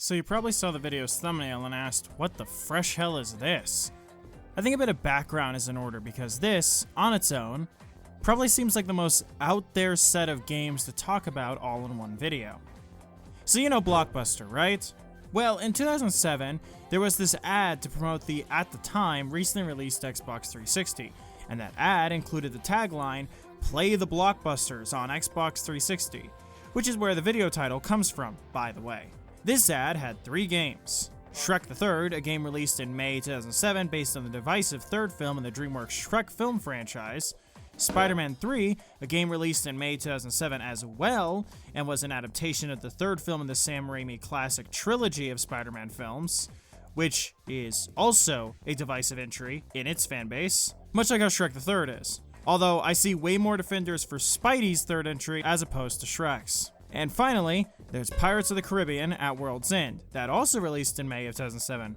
So you probably saw the video's thumbnail and asked, what the fresh hell is this? I think a bit of background is in order because this, on its own, probably seems like the most out there set of games to talk about all in one video. So you know Blockbuster, right? Well, in 2007, there was this ad to promote the, at the time, recently released Xbox 360, and that ad included the tagline, "Play the Blockbusters on Xbox 360, which is where the video title comes from, by the way. This ad had 3 games. Shrek the Third, a game released in May 2007 based on the divisive third film in the DreamWorks Shrek film franchise. Spider-Man 3, a game released in May 2007 as well, and was an adaptation of the third film in the Sam Raimi classic trilogy of Spider-Man films, which is also a divisive entry in its fanbase, much like how Shrek the Third is. Although I see way more defenders for Spidey's third entry as opposed to Shrek's. And finally, there's Pirates of the Caribbean at World's End, that also released in May of 2007.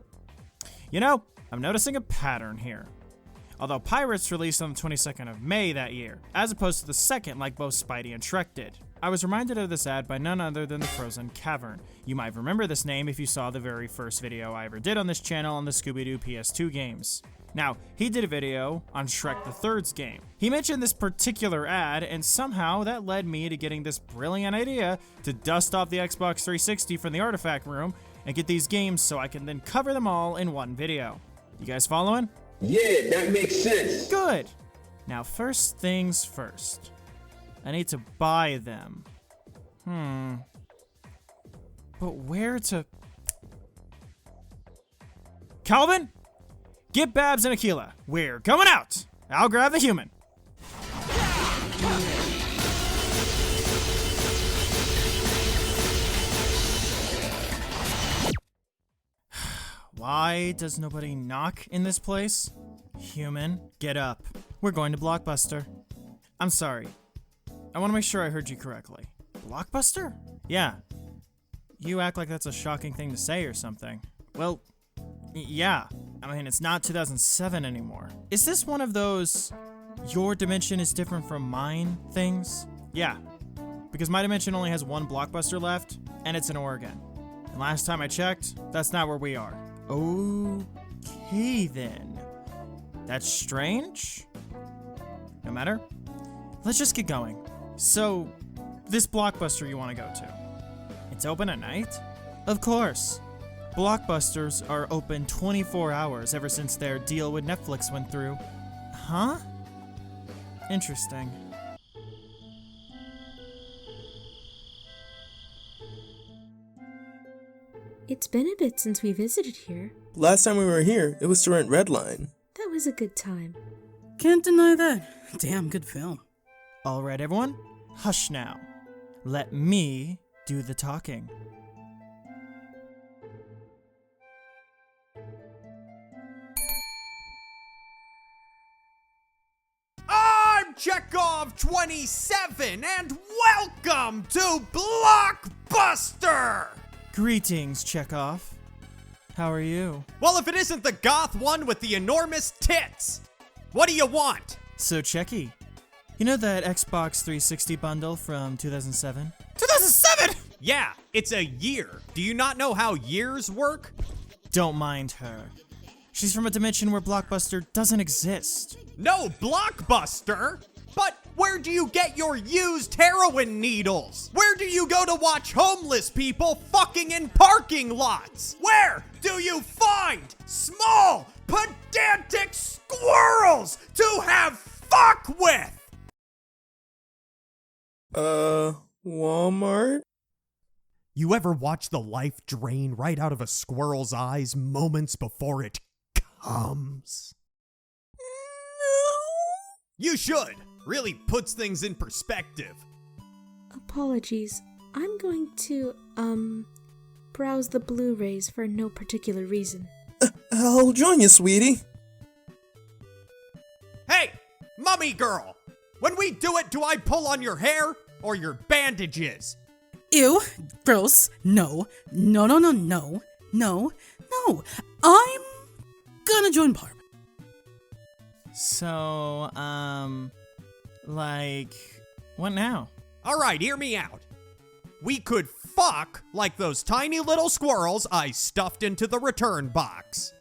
You know, I'm noticing a pattern here. Although Pirates released on the 22nd of May that year, as opposed to the 2nd like both Spidey and Shrek did. I was reminded of this ad by none other than the Frozen Cavern. You might remember this name if you saw the very first video I ever did on this channel on the Scooby-Doo PS2 games. Now, he did a video on Shrek the Third's game. He mentioned this particular ad, and somehow that led me to getting this brilliant idea to dust off the Xbox 360 from the artifact room and get these games so I can then cover them all in one video. You guys following? Yeah, that makes sense. Good. Now, first things first. I need to buy them. But where to... Calvin? Get Babs and Akila. We're going out. I'll grab the human. Why does nobody knock in this place? Human, get up. We're going to Blockbuster. I'm sorry. I want to make sure I heard you correctly. Blockbuster? Yeah. You act like that's a shocking thing to say or something. Well, yeah. I mean, it's not 2007 anymore. Is this one of those your dimension is different from mine things? Yeah. Because my dimension only has one Blockbuster left, and it's in Oregon. And last time I checked, that's not where we are. Okay, then. That's strange. No matter. Let's just get going. So, this Blockbuster you want to go to, it's open at night? Of course. Blockbusters are open 24 hours ever since their deal with Netflix went through. Huh? Interesting. It's been a bit since we visited here. Last time we were here, it was to rent Redline. That was a good time. Can't deny that. Damn good film. All right, everyone. Hush now. Let me do the talking. I'm Chekhov27, and welcome to Blockbuster! Greetings, Chekhov. How are you? Well, if it isn't the goth one with the enormous tits, what do you want? So, Checky, you know that Xbox 360 bundle from 2007? 2007? Yeah, it's a year. Do you not know how years work? Don't mind her. She's from a dimension where Blockbuster doesn't exist. No Blockbuster? But where do you get your used heroin needles? Where do you go to watch homeless people fucking in parking lots? Where do you find small, pedantic squirrels to have fuck with? Walmart? You ever watch the life drain right out of a squirrel's eyes moments before it comes? You should. Really puts things in perspective. Apologies. I'm going to, browse the Blu-rays for no particular reason. I'll join you, sweetie. Hey, mummy girl! When we do it, do I pull on your hair or your bandages? Ew, gross. No. No. I'm gonna join Barb. So, like, what now? Alright, hear me out. we could fuck like those tiny little squirrels I stuffed into the return box.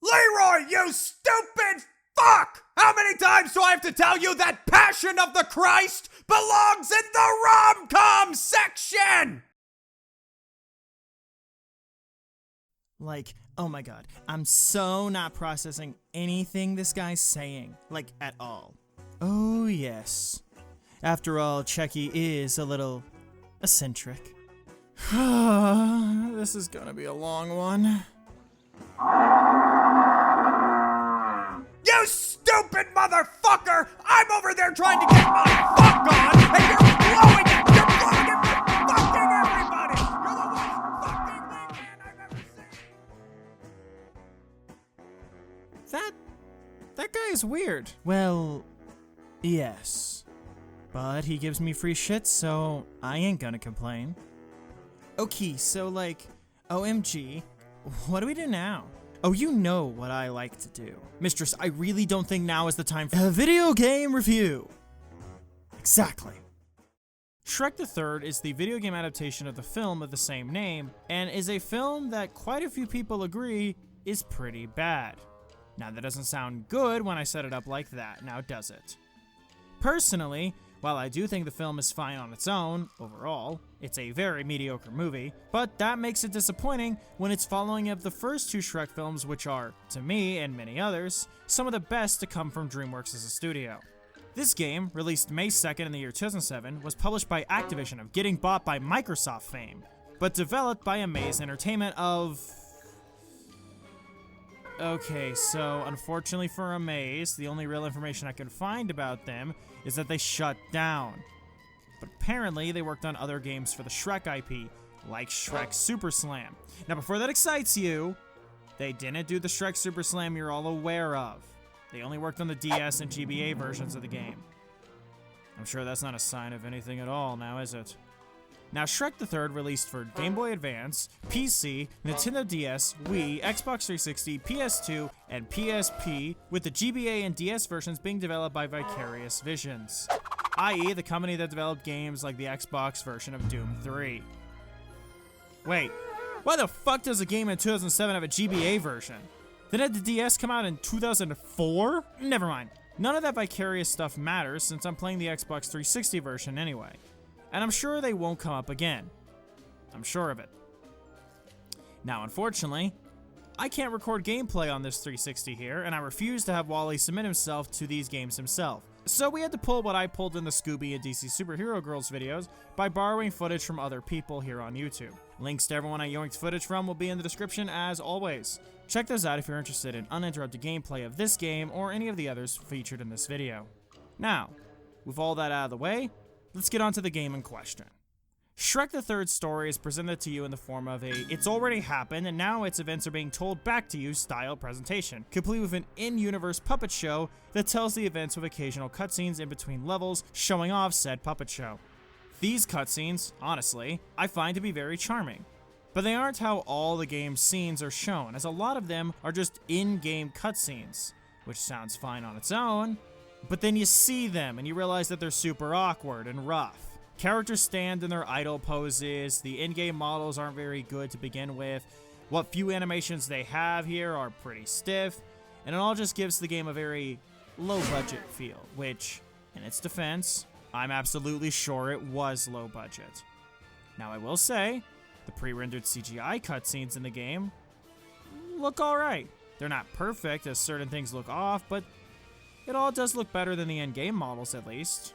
Leroy, you stupid fuck! How many times do I have to tell you that Passion of the Christ belongs in the rom-com section? Like, oh my god, I'm so not processing anything this guy's saying, like, at all. Oh yes. After all, Checky is a little eccentric. This is gonna be a long one. You stupid motherfucker! I'm over there trying to get my fuck on, and you're blowing it! You're blowing it for fucking everybody! You're the worst fucking wingman I've ever seen! That guy is weird. Well, yes. But he gives me free shit, so I ain't gonna complain. Okay, so like, OMG, what do we do now? Oh, you know what I like to do. Mistress, I really don't think now is the time for a video game review. Exactly. Shrek the Third is the video game adaptation of the film of the same name, and is a film that quite a few people agree is pretty bad. Now that doesn't sound good when I set it up like that, now does it? Personally, while I do think the film is fine on its own, overall, it's a very mediocre movie, but that makes it disappointing when it's following up the first two Shrek films, which are, to me and many others, some of the best to come from DreamWorks as a studio. This game, released May 2nd in the year 2007, was published by Activision of getting bought by Microsoft fame, but developed by Amaze Entertainment of... Okay, so unfortunately for Amaze, the only real information I can find about them is that they shut down. But apparently they worked on other games for the Shrek IP, like Shrek Super Slam. Now before that excites you, they didn't do the Shrek Super Slam you're all aware of. They only worked on the DS and GBA versions of the game. I'm sure that's not a sign of anything at all now, is it? Now, Shrek the Third released for Game Boy Advance, PC, Nintendo DS, Wii, Xbox 360, PS2, and PSP, with the GBA and DS versions being developed by Vicarious Visions, i.e. the company that developed games like the Xbox version of Doom 3. Wait, why the fuck does a game in 2007 have a GBA version? Didn't the DS come out in 2004? Never mind. None of that Vicarious stuff matters since I'm playing the Xbox 360 version anyway. And I'm sure they won't come up again. I'm sure of it. Now, unfortunately, I can't record gameplay on this 360 here, and I refuse to have Whalley submit himself to these games himself. So we had to pull what I pulled in the Scooby and DC Superhero Girls videos by borrowing footage from other people here on YouTube. Links to everyone I yoinked footage from will be in the description as always. Check those out if you're interested in uninterrupted gameplay of this game or any of the others featured in this video. Now, with all that out of the way, let's get on to the game in question. Shrek the Third's story is presented to you in the form of a "it's already happened and now its events are being told back to you" style presentation, complete with an in-universe puppet show that tells the events with occasional cutscenes in between levels showing off said puppet show. These cutscenes, honestly, I find to be very charming, but they aren't how all the game's scenes are shown, as a lot of them are just in-game cutscenes, which sounds fine on its own, but then you see them and you realize that they're super awkward and rough. Characters stand in their idle poses, the in-game models aren't very good to begin with, what few animations they have here are pretty stiff, and it all just gives the game a very low-budget feel, which, in its defense, I'm absolutely sure it was low budget. Now I will say, the pre-rendered CGI cutscenes in the game look alright. They're not perfect, as certain things look off, but it all does look better than the in-game models, at least.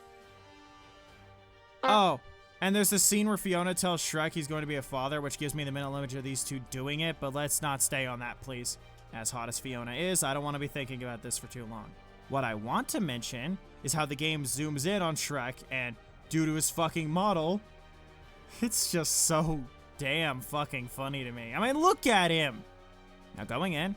Oh, and there's this scene where Fiona tells Shrek he's going to be a father, which gives me the mental image of these two doing it, but let's not stay on that, please. As hot as Fiona is, I don't want to be thinking about this for too long. What I want to mention is how the game zooms in on Shrek, and due to his fucking model, it's just so damn fucking funny to me. I mean, look at him! Now going in,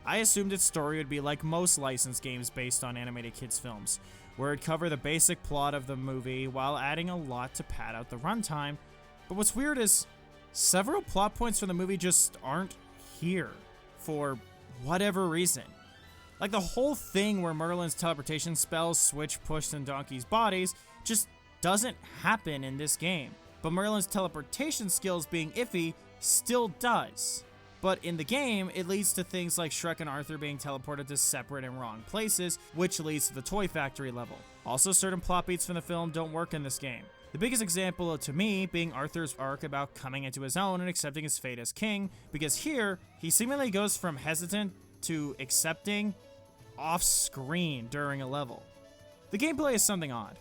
I assumed its story would be like most licensed games based on animated kids films, where it'd cover the basic plot of the movie while adding a lot to pad out the runtime. But what's weird is several plot points from the movie just aren't here for whatever reason. Like, the whole thing where Merlin's teleportation spells switch Puss and Donkey's bodies just doesn't happen in this game. But Merlin's teleportation skills being iffy still does. But in the game, it leads to things like Shrek and Arthur being teleported to separate and wrong places, which leads to the Toy Factory level. Also, certain plot beats from the film don't work in this game. The biggest example to me being Arthur's arc about coming into his own and accepting his fate as king, because here, he seemingly goes from hesitant to accepting off-screen during a level. The gameplay is something odd.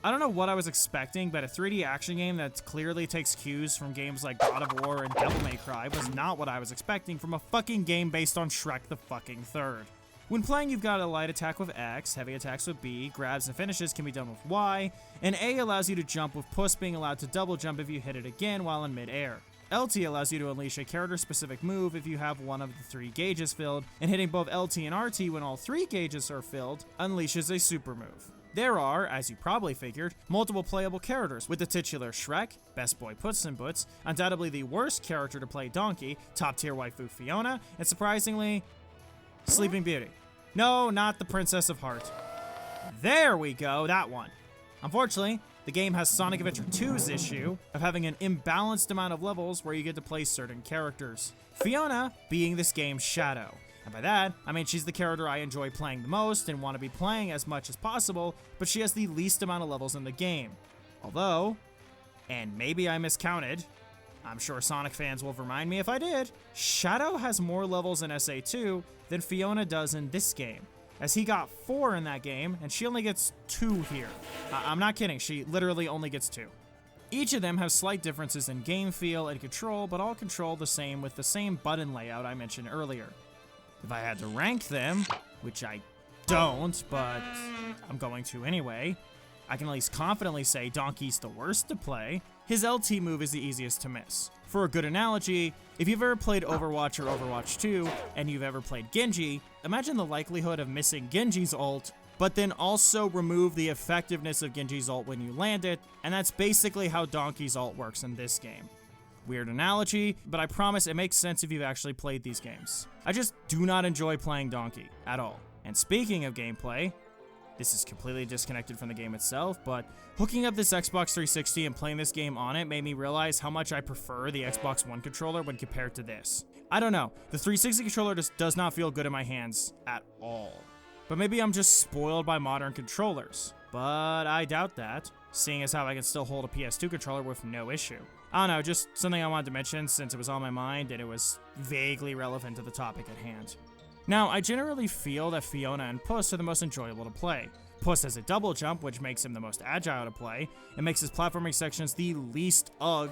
I don't know what I was expecting, but a 3D action game that clearly takes cues from games like God of War and Devil May Cry was not what I was expecting from a fucking game based on Shrek the fucking Third. When playing, you've got a light attack with X, heavy attacks with B, grabs and finishes can be done with Y, and A allows you to jump, with Puss being allowed to double jump if you hit it again while in mid-air. LT allows you to unleash a character-specific move if you have one of the 3 gauges filled, and hitting both LT and RT when all 3 gauges are filled unleashes a super move. There are, as you probably figured, multiple playable characters, with the titular Shrek, best boy Puss in Boots, undoubtedly the worst character to play Donkey, top-tier waifu Fiona, and surprisingly, Sleeping Beauty. No, not the Princess of Heart. There we go, that one. Unfortunately, the game has Sonic Adventure 2's issue of having an imbalanced amount of levels where you get to play certain characters. Fiona being this game's Shadow. And by that, I mean she's the character I enjoy playing the most and want to be playing as much as possible, but she has the least amount of levels in the game. Although, and maybe I miscounted, I'm sure Sonic fans will remind me if I did, Shadow has more levels in SA2 than Fiona does in this game, as he got 4 in that game, and she only gets 2 here. I'm not kidding, she literally only gets 2. Each of them have slight differences in game feel and control, but all control the same with the same button layout I mentioned earlier. If I had to rank them, which I don't, but I'm going to anyway, I can at least confidently say Donkey's the worst to play. His LT move is the easiest to miss. For a good analogy, if you've ever played Overwatch or Overwatch 2, and you've ever played Genji, imagine the likelihood of missing Genji's ult, but then also remove the effectiveness of Genji's ult when you land it, and that's basically how Donkey's ult works in this game. Weird analogy, but I promise it makes sense if you've actually played these games. I just do not enjoy playing Donkey, at all. And speaking of gameplay, this is completely disconnected from the game itself, but hooking up this Xbox 360 and playing this game on it made me realize how much I prefer the Xbox One controller when compared to this. I don't know, the 360 controller just does not feel good in my hands at all. But maybe I'm just spoiled by modern controllers, but I doubt that, seeing as how I can still hold a PS2 controller with no issue. I don't know, just something I wanted to mention since it was on my mind and it was vaguely relevant to the topic at hand. Now, I generally feel that Fiona and Puss are the most enjoyable to play. Puss has a double jump, which makes him the most agile to play, and makes his platforming sections the least ugh.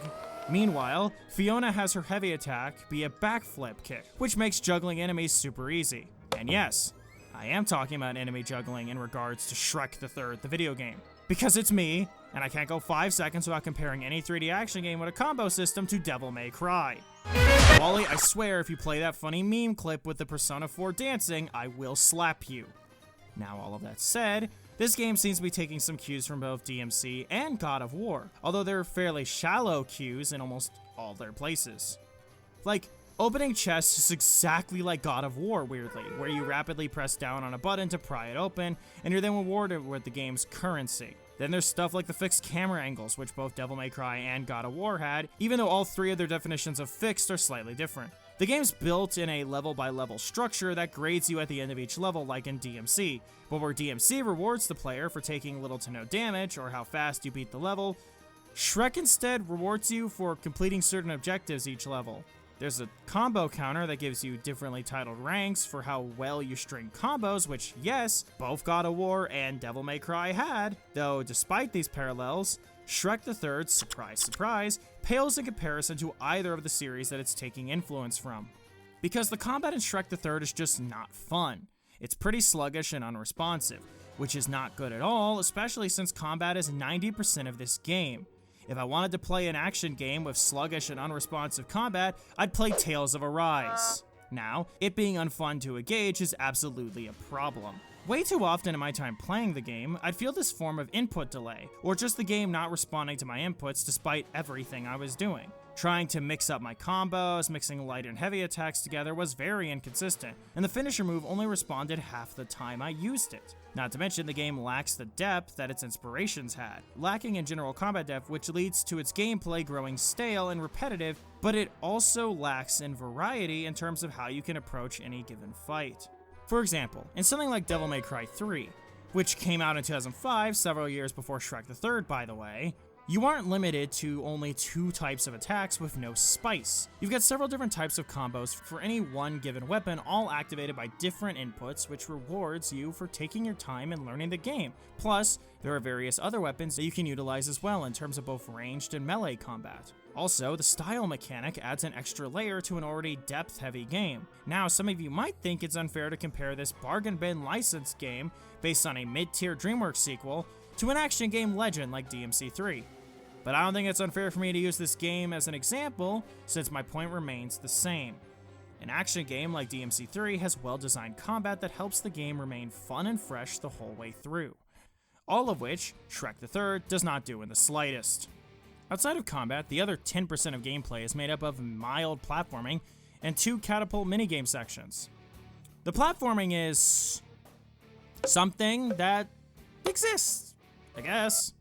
Meanwhile, Fiona has her heavy attack be a backflip kick, which makes juggling enemies super easy. And yes, I am talking about enemy juggling in regards to Shrek the Third, the video game. Because it's me, and I can't go 5 seconds without comparing any 3D action game with a combo system to Devil May Cry. Whalley, I swear if you play that funny meme clip with the Persona 4 dancing, I will slap you. Now all of that said, this game seems to be taking some cues from both DMC and God of War, although they're fairly shallow cues in almost all their places. Like, opening chests is exactly like God of War, weirdly, where you rapidly press down on a button to pry it open, and you're then rewarded with the game's currency. Then there's stuff like the fixed camera angles, which both Devil May Cry and God of War had, even though all 3 of their definitions of fixed are slightly different. The game's built in a level-by-level structure that grades you at the end of each level, like in DMC, but where DMC rewards the player for taking little to no damage or how fast you beat the level, Shrek instead rewards you for completing certain objectives each level. There's a combo counter that gives you differently titled ranks for how well you string combos, which, yes, both God of War and Devil May Cry had, though despite these parallels, Shrek the Third, surprise surprise, pales in comparison to either of the series that it's taking influence from. Because the combat in Shrek the Third is just not fun. It's pretty sluggish and unresponsive, which is not good at all, especially since combat is 90% of this game. If I wanted to play an action game with sluggish and unresponsive combat, I'd play Tales of Arise. Now, it being unfun to engage is absolutely a problem. Way too often in my time playing the game, I'd feel this form of input delay, or just the game not responding to my inputs despite everything I was doing. Trying to mix up my combos, mixing light and heavy attacks together was very inconsistent, and the finisher move only responded half the time I used it. Not to mention, the game lacks the depth that its inspirations had, lacking in general combat depth, which leads to its gameplay growing stale and repetitive, but it also lacks in variety in terms of how you can approach any given fight. For example, in something like Devil May Cry 3, which came out in 2005, several years before Shrek the Third, by the way, you aren't limited to only 2 types of attacks with no spice. You've got several different types of combos for any one given weapon, all activated by different inputs, which rewards you for taking your time and learning the game. Plus, there are various other weapons that you can utilize as well in terms of both ranged and melee combat. Also, the style mechanic adds an extra layer to an already depth-heavy game. Now, some of you might think it's unfair to compare this bargain bin licensed game, based on a mid-tier DreamWorks sequel, to an action game legend like DMC3. But I don't think it's unfair for me to use this game as an example, since my point remains the same. An action game like DMC3 has well-designed combat that helps the game remain fun and fresh the whole way through. All of which Shrek the Third does not do in the slightest. Outside of combat, the other 10% of gameplay is made up of mild platforming and 2 catapult minigame sections. The platforming is something that exists, I guess.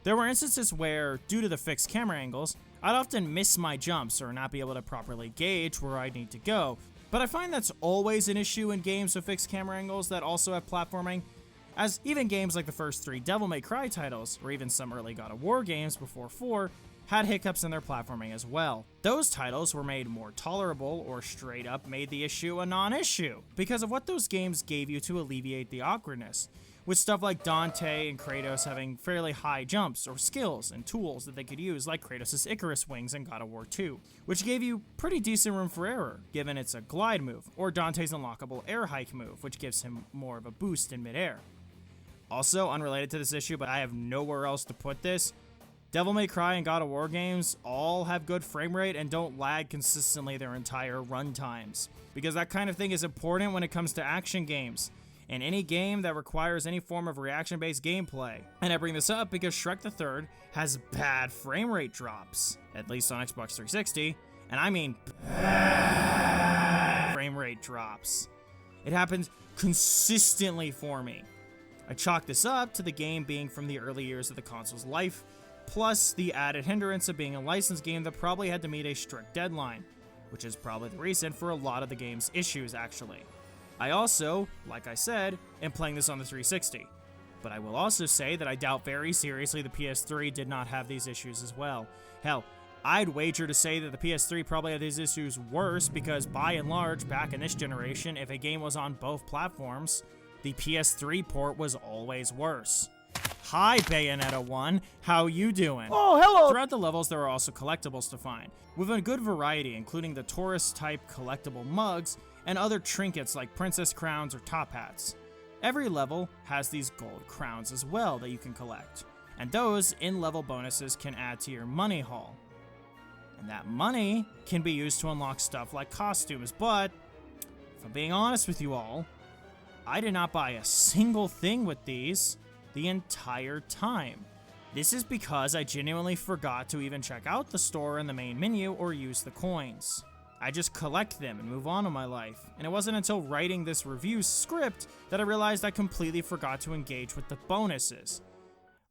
There were instances where, due to the fixed camera angles, I'd often miss my jumps or not be able to properly gauge where I need to go, but I find that's always an issue in games with fixed camera angles that also have platforming, as even games like the first 3 Devil May Cry titles, or even some early God of War games before 4, had hiccups in their platforming as well. Those titles were made more tolerable, or straight up made the issue a non-issue, because of what those games gave you to alleviate the awkwardness, with stuff like Dante and Kratos having fairly high jumps or skills and tools that they could use, like Kratos' Icarus wings in God of War 2, which gave you pretty decent room for error, given it's a glide move, or Dante's unlockable air hike move, which gives him more of a boost in midair. Also, unrelated to this issue, but I have nowhere else to put this, Devil May Cry and God of War games all have good frame rate and don't lag consistently their entire run times, because that kind of thing is important when it comes to action games, and any game that requires any form of reaction-based gameplay. And I bring this up because Shrek the Third has bad frame rate drops, at least on Xbox 360, and I mean bad frame rate drops. It happens consistently for me. I chalk this up to the game being from the early years of the console's life, plus the added hindrance of being a licensed game that probably had to meet a strict deadline, which is probably the reason for a lot of the game's issues actually. I also, like I said, am playing this on the 360, but I will also say that I doubt very seriously the PS3 did not have these issues as well. Hell, I'd wager to say that the PS3 probably had these issues worse because by and large, back in this generation, if a game was on both platforms, the PS3 port was always worse. Hi, Bayonetta 1, how you doing? Oh, hello! Throughout the levels, there are also collectibles to find, with a good variety, including the tourist-type collectible mugs and other trinkets like princess crowns or top hats. Every level has these gold crowns as well that you can collect, and those in-level bonuses can add to your money haul. And that money can be used to unlock stuff like costumes, but if I'm being honest with you all, I did not buy a single thing with these the entire time. This is because I genuinely forgot to even check out the store in the main menu or use the coins. I just collect them and move on in my life, and it wasn't until writing this review script that I realized I completely forgot to engage with the bonuses.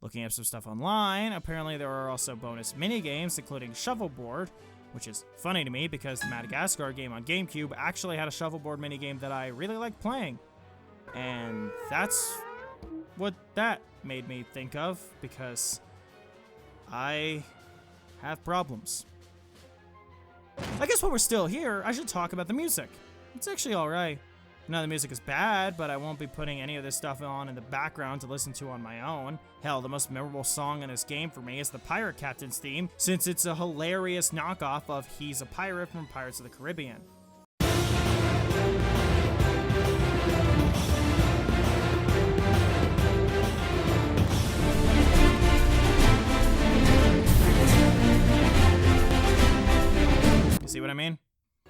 Looking up some stuff online, apparently there are also bonus minigames, including Shuffleboard, which is funny to me because the Madagascar game on GameCube actually had a shuffleboard minigame that I really liked playing. And that's what that made me think of, because I have problems. I guess while we're still here, I should talk about the music. It's actually alright. None of the music is bad, but I won't be putting any of this stuff on in the background to listen to on my own. Hell, the most memorable song in this game for me is the Pirate Captain's theme, since it's a hilarious knockoff of He's a Pirate from Pirates of the Caribbean. See what I mean?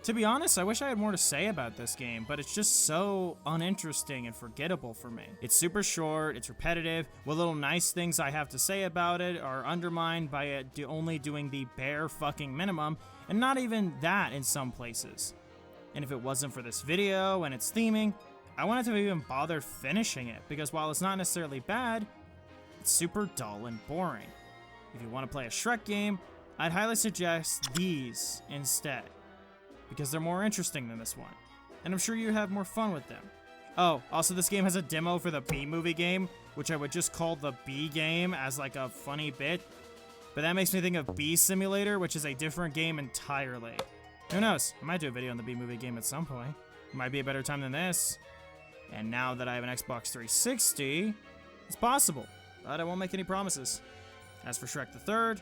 To be honest, I wish I had more to say about this game, but it's just so uninteresting and forgettable for me. It's super short, it's repetitive, what little nice things I have to say about it are undermined by it only doing the bare fucking minimum, and not even that in some places. And if it wasn't for this video and its theming, I wouldn't have even bothered finishing it, because while it's not necessarily bad, it's super dull and boring. If you want to play a Shrek game, I'd highly suggest these instead, because they're more interesting than this one, and I'm sure you have more fun with them. Oh, also this game has a demo for the B-movie game, which I would just call the B game as like a funny bit, but that makes me think of Bee Simulator, which is a different game entirely. Who knows, I might do a video on the B-movie game at some point. It might be a better time than this. And now that I have an Xbox 360, it's possible, but I won't make any promises. As for Shrek the Third,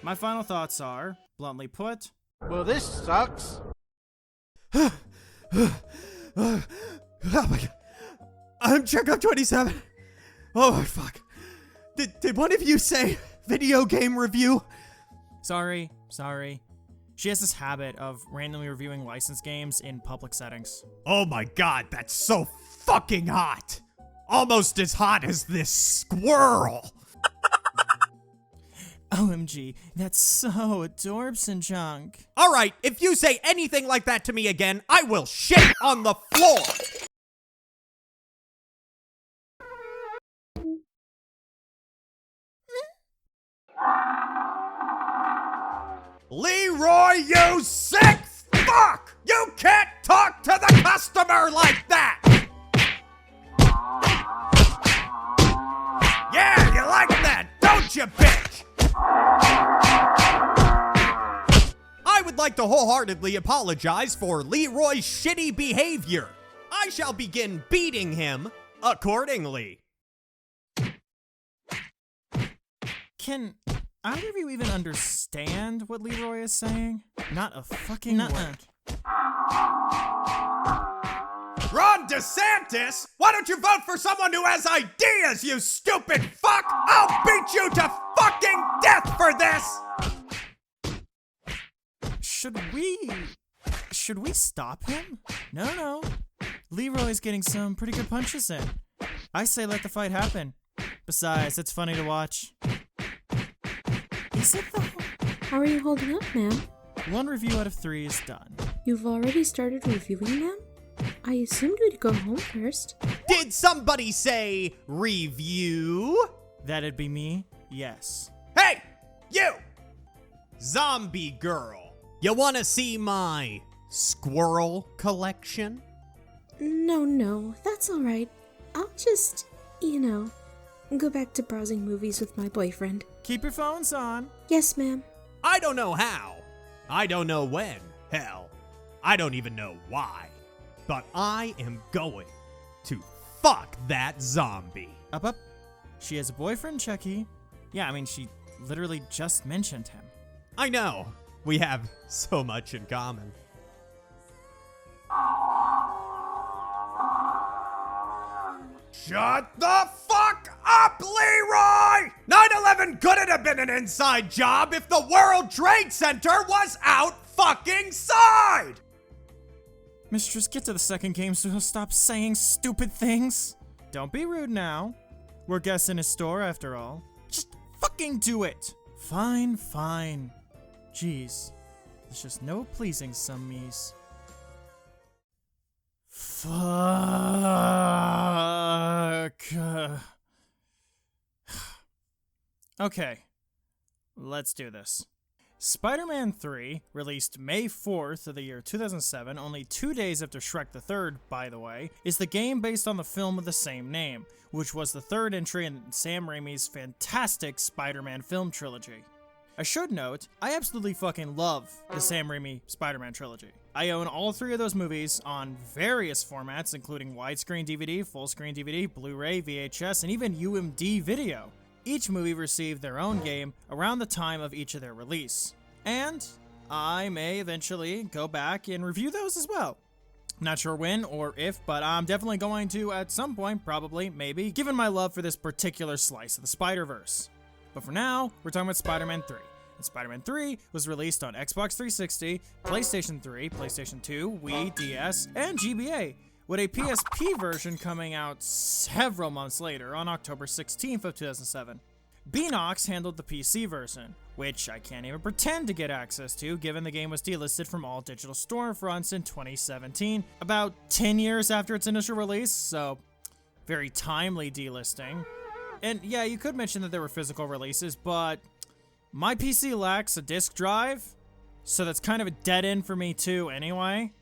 my final thoughts are, bluntly put, Well, this sucks. Oh my god. I'm Chekhov27. Oh my fuck. Did one of you say video game review? sorry. She has this habit of randomly reviewing licensed games in public settings. Oh my god, that's so fucking hot. Almost as hot as this squirrel. OMG, that's so adorbs and junk. Alright, if you say anything like that to me again, I will shit on the floor. Leroy, you sick fuck! You can't talk to the customer like that! Yeah, you like that, don't you, bitch? I would like to wholeheartedly apologize for Leroy's shitty behavior. I shall begin beating him accordingly. Can either of you even understand what Leroy is saying? Not a fucking word. Ron DeSantis? Why don't you vote for someone who has ideas, you stupid fuck? I'll beat you to fucking death for this! Should we stop him? No. Leroy's getting some pretty good punches in. I say let the fight happen. Besides, it's funny to watch. Is it though? How are you holding up, ma'am? 1 review out of 3 is done. You've already started reviewing them? I assumed you'd go home first. Did somebody say review? That'd be me? Yes. Hey, you! Zombie girl. You wanna see my squirrel collection? No, that's alright. I'll just, go back to browsing movies with my boyfriend. Keep your phones on. Yes, ma'am. I don't know how. I don't know when. Hell, I don't even know why. But I am going to fuck that zombie. Up. She has a boyfriend, Checky. Yeah, I mean, she literally just mentioned him. I know. We have so much in common. Shut the fuck up, Leroy! 9/11 couldn't have been an inside job if the World Trade Center was out fucking side! Mistress, get to the second game so he'll stop saying stupid things. Don't be rude now. We're guests in his store after all. Just fucking do it. Fine. Jeez. There's just no pleasing some me's. Fuck. Okay. Let's do this. Spider-Man 3, released May 4th of the year 2007, only 2 days after Shrek the Third, by the way, is the game based on the film of the same name, which was the third entry in Sam Raimi's fantastic Spider-Man film trilogy. I should note, I absolutely fucking love the Sam Raimi Spider-Man trilogy. I own all 3 of those movies on various formats, including widescreen DVD, full-screen DVD, Blu-ray, VHS, and even UMD video. Each movie received their own game around the time of each of their release. And I may eventually go back and review those as well. Not sure when or if, but I'm definitely going to at some point, probably, maybe, given my love for this particular slice of the Spider-Verse. But for now, we're talking about Spider-Man 3. And Spider-Man 3 was released on Xbox 360, PlayStation 3, PlayStation 2, Wii, DS, and GBA, with a PSP version coming out several months later on October 16th of 2007. Beanox handled the PC version, which I can't even pretend to get access to given the game was delisted from all digital storefronts in 2017, about 10 years after its initial release, so very timely delisting. And yeah, you could mention that there were physical releases, but my PC lacks a disk drive, so that's kind of a dead end for me too anyway.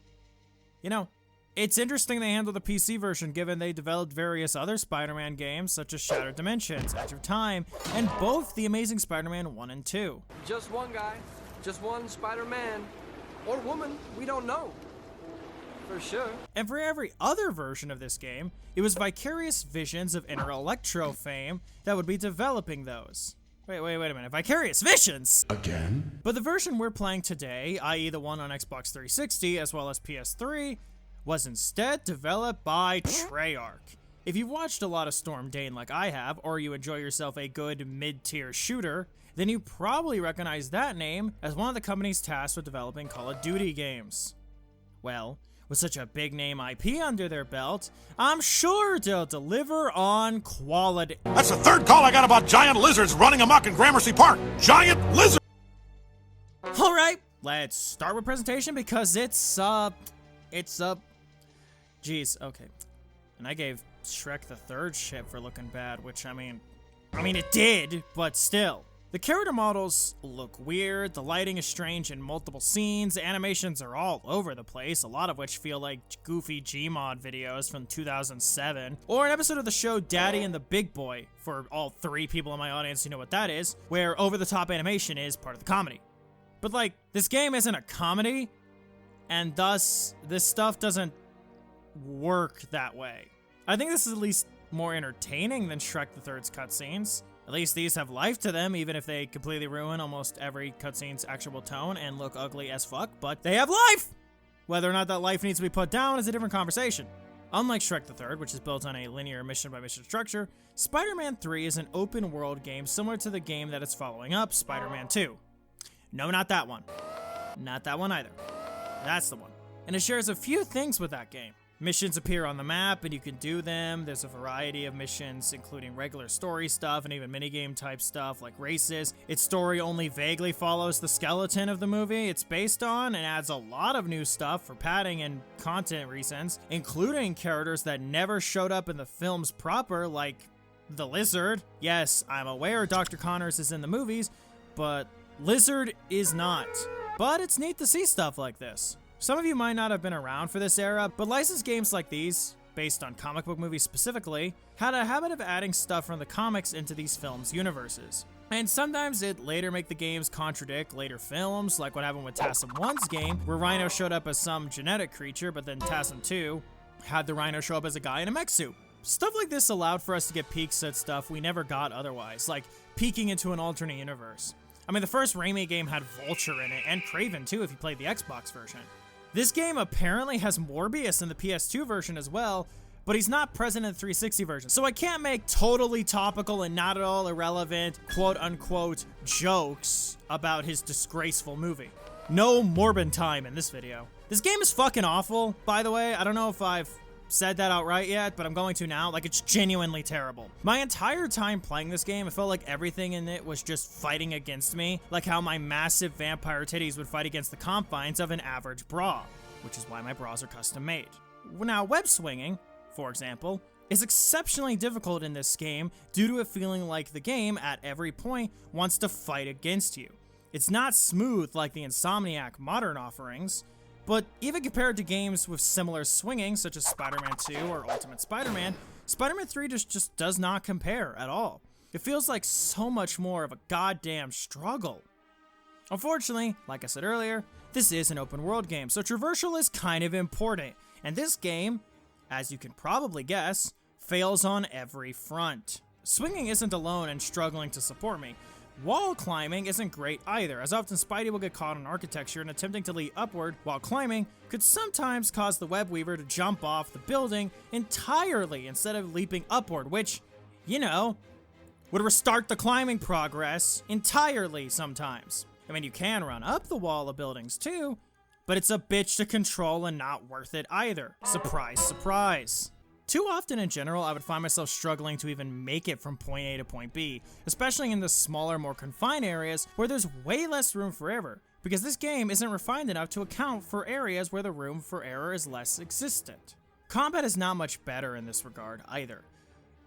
You know, it's interesting they handled the PC version given they developed various other Spider-Man games such as Shattered Dimensions, Edge of Time, and both the Amazing Spider-Man 1 and 2. Just one guy, just one Spider-Man, or woman, we don't know. For sure. And for every other version of this game, it was Vicarious Visions of Inner Electro fame that would be developing those. Wait a minute, Vicarious Visions? Again? But the version we're playing today, i.e. the one on Xbox 360 as well as PS3, was instead developed by Treyarch. If you've watched a lot of Storm Dane like I have, or you enjoy yourself a good mid-tier shooter, then you probably recognize that name as one of the companies tasked with developing Call of Duty games. Well, with such a big name IP under their belt, I'm sure they'll deliver on quality. That's the third call I got about giant lizards running amok in Gramercy Park. Giant lizards! Alright, let's start with presentation because geez, okay. And I gave Shrek the Third shit for looking bad, which I mean it did, but still. The character models look weird, the lighting is strange in multiple scenes, animations are all over the place, a lot of which feel like goofy Gmod videos from 2007, or an episode of the show Daddy and the Big Boy, for all 3 people in my audience who know what that is, where over-the-top animation is part of the comedy. But like, this game isn't a comedy, and thus, this stuff doesn't work that way. I think this is at least more entertaining than Shrek the Third's cutscenes. At least these have life to them, even if they completely ruin almost every cutscene's actual tone and look ugly as fuck, but they have life! Whether or not that life needs to be put down is a different conversation. Unlike Shrek the Third, which is built on a linear mission-by-mission structure, Spider-Man 3 is an open-world game similar to the game that it's following up, Spider-Man 2. No, not that one. Not that one either. That's the one. And it shares a few things with that game. Missions appear on the map and you can do them. There's a variety of missions, including regular story stuff and even minigame type stuff like races. Its story only vaguely follows the skeleton of the movie it's based on and adds a lot of new stuff for padding and content reasons, including characters that never showed up in the films proper, like the Lizard. Yes, I'm aware Dr. Connors is in the movies, but Lizard is not. But it's neat to see stuff like this. Some of you might not have been around for this era, but licensed games like these, based on comic book movies specifically, had a habit of adding stuff from the comics into these films' universes. And sometimes it later make the games contradict later films, like what happened with TASM 1's game, where Rhino showed up as some genetic creature, but then TASM 2 had the Rhino show up as a guy in a mech suit. Stuff like this allowed for us to get peeks at stuff we never got otherwise, like peeking into an alternate universe. I mean, the first Raimi game had Vulture in it, and Kraven too if you played the Xbox version. This game apparently has Morbius in the PS2 version as well, but he's not present in the 360 version. So I can't make totally topical and not at all irrelevant, quote-unquote, jokes about his disgraceful movie. No Morbin time in this video. This game is fucking awful, by the way. I don't know if I've said that outright yet, but I'm going to now. Like, it's genuinely terrible. My entire time playing this game, it felt like everything in it was just fighting against me, like how my massive vampire titties would fight against the confines of an average bra, which is why my bras are custom made. Now, web swinging, for example, is exceptionally difficult in this game due to it feeling like the game, at every point, wants to fight against you. It's not smooth like the Insomniac modern offerings, but even compared to games with similar swinging, such as Spider-Man 2 or Ultimate Spider-Man, Spider-Man 3 just does not compare at all. It feels like so much more of a goddamn struggle. Unfortunately, like I said earlier, this is an open world game, so traversal is kind of important, and this game, as you can probably guess, fails on every front. Swinging isn't alone in struggling to support me. Wall climbing isn't great either, as often Spidey will get caught on architecture and attempting to leap upward while climbing could sometimes cause the web weaver to jump off the building entirely instead of leaping upward, which, you know, would restart the climbing progress entirely sometimes. I mean, you can run up the wall of buildings too, but it's a bitch to control and not worth it either. Surprise, surprise. Too often in general, I would find myself struggling to even make it from point A to point B, especially in the smaller, more confined areas where there's way less room for error, because this game isn't refined enough to account for areas where the room for error is less existent. Combat is not much better in this regard either.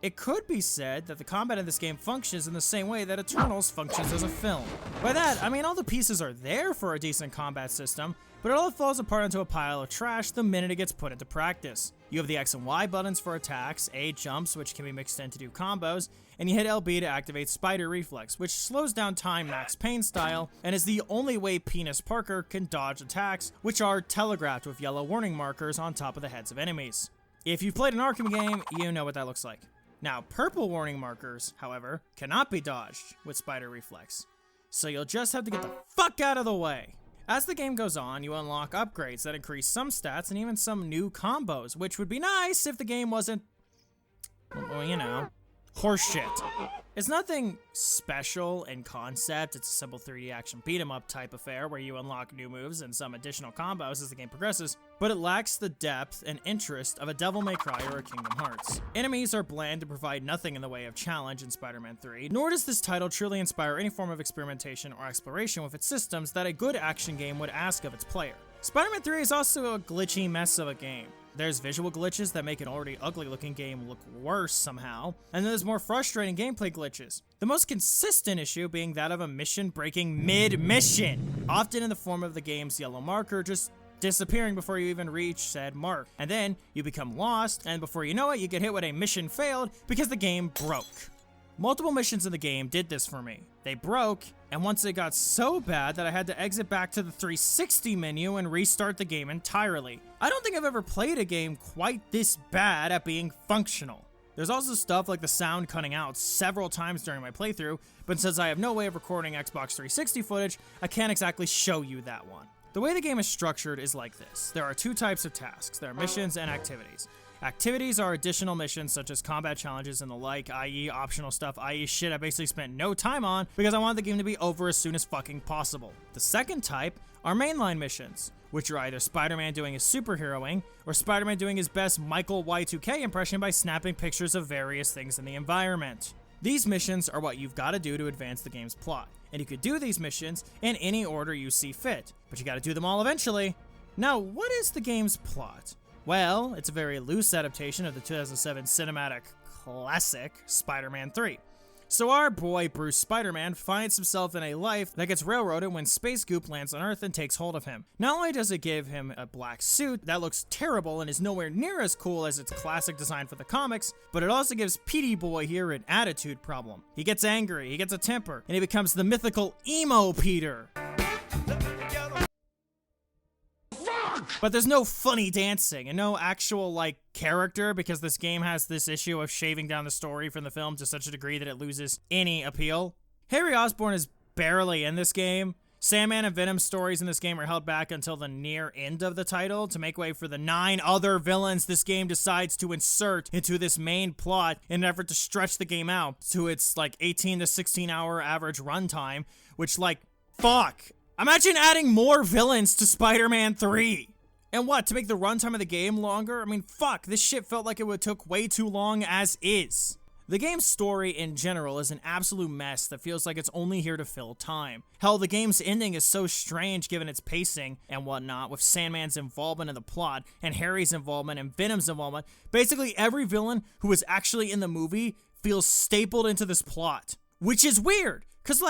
It could be said that the combat in this game functions in the same way that Eternals functions as a film. By that, I mean all the pieces are there for a decent combat system, but it all falls apart into a pile of trash the minute it gets put into practice. You have the X and Y buttons for attacks, A jumps, which can be mixed in to do combos, and you hit LB to activate Spider Reflex, which slows down time Max Payne style, and is the only way Penis Parker can dodge attacks, which are telegraphed with yellow warning markers on top of the heads of enemies. If you've played an Arkham game, you know what that looks like. Now, purple warning markers, however, cannot be dodged with Spider Reflex, so you'll just have to get the fuck out of the way. As the game goes on, you unlock upgrades that increase some stats and even some new combos, which would be nice if the game wasn't, well, you know, horseshit. It's nothing special in concept. It's a simple 3D action beat 'em up type affair where you unlock new moves and some additional combos as the game progresses, but it lacks the depth and interest of a Devil May Cry or a Kingdom Hearts. Enemies are bland and provide nothing in the way of challenge in Spider-Man 3, nor does this title truly inspire any form of experimentation or exploration with its systems that a good action game would ask of its player. Spider-Man 3 is also a glitchy mess of a game. There's visual glitches that make an already ugly looking game look worse somehow, and there's more frustrating gameplay glitches. The most consistent issue being that of a mission breaking mid-mission, often in the form of the game's yellow marker just disappearing before you even reach said mark. And then you become lost, and before you know it, you get hit with a mission failed because the game broke. Multiple missions in the game did this for me. They broke, and once it got so bad that I had to exit back to the 360 menu and restart the game entirely. I don't think I've ever played a game quite this bad at being functional. There's also stuff like the sound cutting out several times during my playthrough, but since I have no way of recording Xbox 360 footage, I can't exactly show you that one. The way the game is structured is like this. There are two types of tasks. There are missions and activities. Activities are additional missions such as combat challenges and the like, i.e. optional stuff, i.e. shit I basically spent no time on because I wanted the game to be over as soon as fucking possible. The second type are mainline missions, which are either Spider-Man doing his superheroing or Spider-Man doing his best Michael Y2K impression by snapping pictures of various things in the environment. These missions are what you've got to do to advance the game's plot, and you could do these missions in any order you see fit, but you got to do them all eventually. Now, what is the game's plot? Well, it's a very loose adaptation of the 2007 cinematic classic Spider-Man 3. So our boy Bruce Spider-Man finds himself in a life that gets railroaded when Space Goop lands on Earth and takes hold of him. Not only does it give him a black suit that looks terrible and is nowhere near as cool as its classic design for the comics, but it also gives Petey Boy here an attitude problem. He gets angry, he gets a temper, and he becomes the mythical Emo Peter. But there's no funny dancing and no actual, character because this game has this issue of shaving down the story from the film to such a degree that it loses any appeal. Harry Osborn is barely in this game. Sandman and Venom's stories in this game are held back until the near end of the title to make way for the 9 other villains this game decides to insert into this main plot in an effort to stretch the game out to its, 18 to 16 hour average runtime, which, fuck. Imagine adding more villains to Spider-Man 3. And what, to make the runtime of the game longer? I mean, fuck, this shit felt like it would took way too long as is. The game's story in general is an absolute mess that feels like it's only here to fill time. Hell, the game's ending is so strange given its pacing and whatnot, with Sandman's involvement in the plot, and Harry's involvement, and Venom's involvement. Basically, every villain who was actually in the movie feels stapled into this plot. Which is weird, because,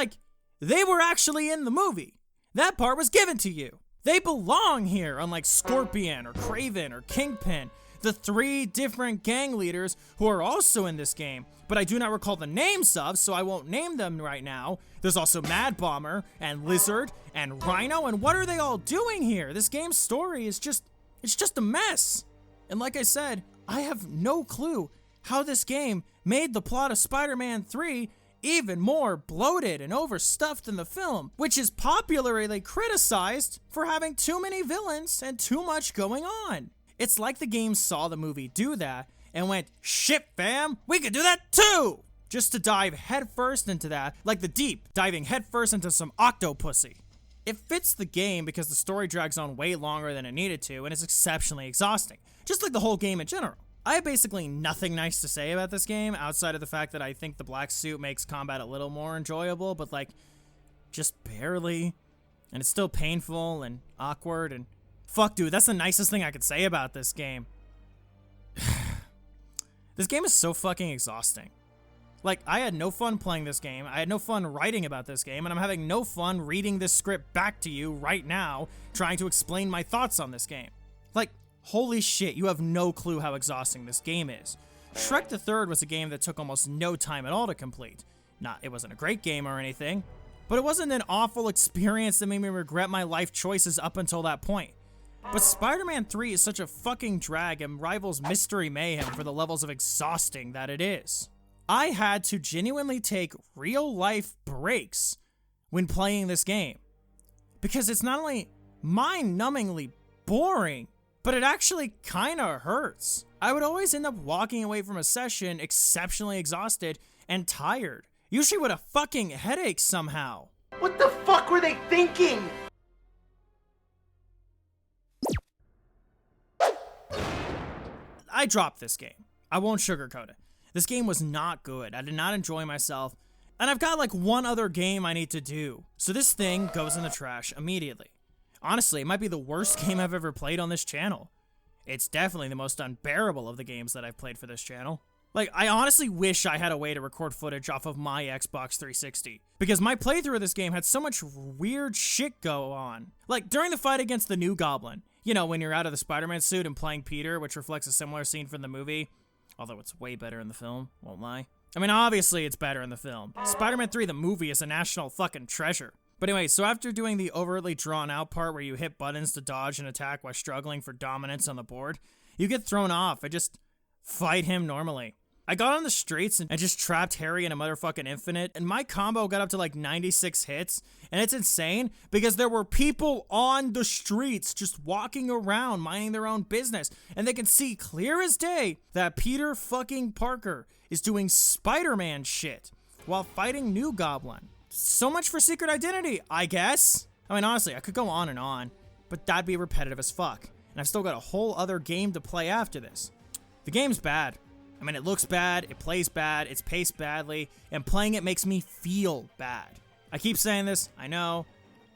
they were actually in the movie. That part was given to you. They belong here, unlike Scorpion or Kraven or Kingpin, the 3 different gang leaders who are also in this game, but I do not recall the names of, so I won't name them right now. There's also Mad Bomber and Lizard and Rhino, and what are they all doing here? This game's story is it's just a mess. And like I said, I have no clue how this game made the plot of Spider-Man 3 even more bloated and overstuffed than the film, which is popularly criticized for having too many villains and too much going on. It's like the game saw the movie do that and went, shit fam, we could do that too! Just to dive headfirst into that, like the Deep diving headfirst into some octopussy. It fits the game because the story drags on way longer than it needed to and is exceptionally exhausting, just like the whole game in general. I have basically nothing nice to say about this game outside of the fact that I think the black suit makes combat a little more enjoyable, but like, just barely. And it's still painful and awkward and fuck, dude, that's the nicest thing I could say about this game. This game is so fucking exhausting. Like, I had no fun playing this game, I had no fun writing about this game, and I'm having no fun reading this script back to you right now, trying to explain my thoughts on this game. Like, holy shit, you have no clue how exhausting this game is. Shrek the Third was a game that took almost no time at all to complete. It wasn't a great game or anything, but it wasn't an awful experience that made me regret my life choices up until that point. But Spider-Man 3 is such a fucking drag and rivals Mystery Mayhem for the levels of exhausting that it is. I had to genuinely take real-life breaks when playing this game, because it's not only mind-numbingly boring, but it actually kinda hurts. I would always end up walking away from a session exceptionally exhausted and tired, usually with a fucking headache somehow. What the fuck were they thinking? I dropped this game. I won't sugarcoat it. This game was not good. I did not enjoy myself, and I've got like one other game I need to do. So this thing goes in the trash immediately. Honestly, it might be the worst game I've ever played on this channel. It's definitely the most unbearable of the games that I've played for this channel. Like, I honestly wish I had a way to record footage off of my Xbox 360, because my playthrough of this game had so much weird shit go on. Like, during the fight against the new Goblin, you know, when you're out of the Spider-Man suit and playing Peter, which reflects a similar scene from the movie, although it's way better in the film, won't lie. I mean, obviously it's better in the film. Spider-Man 3, the movie, is a national fucking treasure. But anyway, so after doing the overtly drawn out part where you hit buttons to dodge and attack while struggling for dominance on the board, you get thrown off. I just fight him normally. I got on the streets and just trapped Harry in a motherfucking infinite, and my combo got up to like 96 hits, and it's insane because there were people on the streets just walking around minding their own business, and they can see clear as day that Peter fucking Parker is doing Spider-Man shit while fighting New Goblin. So much for Secret Identity, I guess. I mean, honestly, I could go on, but that'd be repetitive as fuck, and I've still got a whole other game to play after this. The game's bad. I mean, it looks bad, it plays bad, it's paced badly, and playing it makes me feel bad. I keep saying this, I know,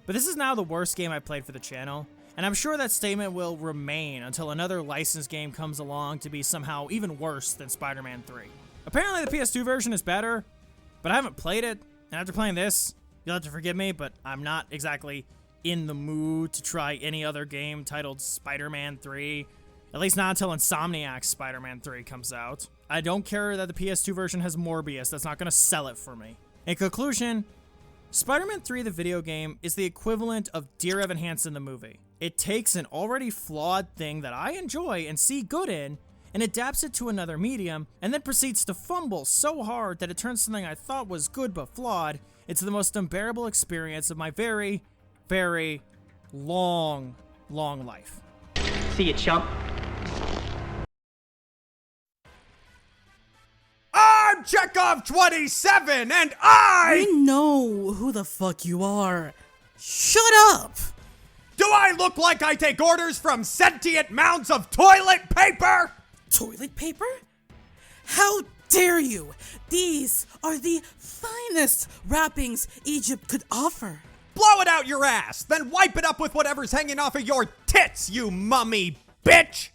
but this is now the worst game I've played for the channel, and I'm sure that statement will remain until another licensed game comes along to be somehow even worse than Spider-Man 3. Apparently the PS2 version is better, but I haven't played it, and after playing this, you'll have to forgive me, but I'm not exactly in the mood to try any other game titled Spider-Man 3. At least not until Insomniac's Spider-Man 3 comes out. I don't care that the PS2 version has Morbius, that's not gonna sell it for me. In conclusion, Spider-Man 3 the video game is the equivalent of Dear Evan Hansen the movie. It takes an already flawed thing that I enjoy and see good in, and adapts it to another medium, and then proceeds to fumble so hard that it turns something I thought was good but flawed into the most unbearable experience of my very, very long life. See you, chump. I'm Chekhov27, and I know who the fuck you are. Shut up! Do I look like I take orders from sentient mounds of toilet paper? Toilet paper? How dare you? These are the finest wrappings Egypt could offer. Blow it out your ass, then wipe it up with whatever's hanging off of your tits, you mummy bitch!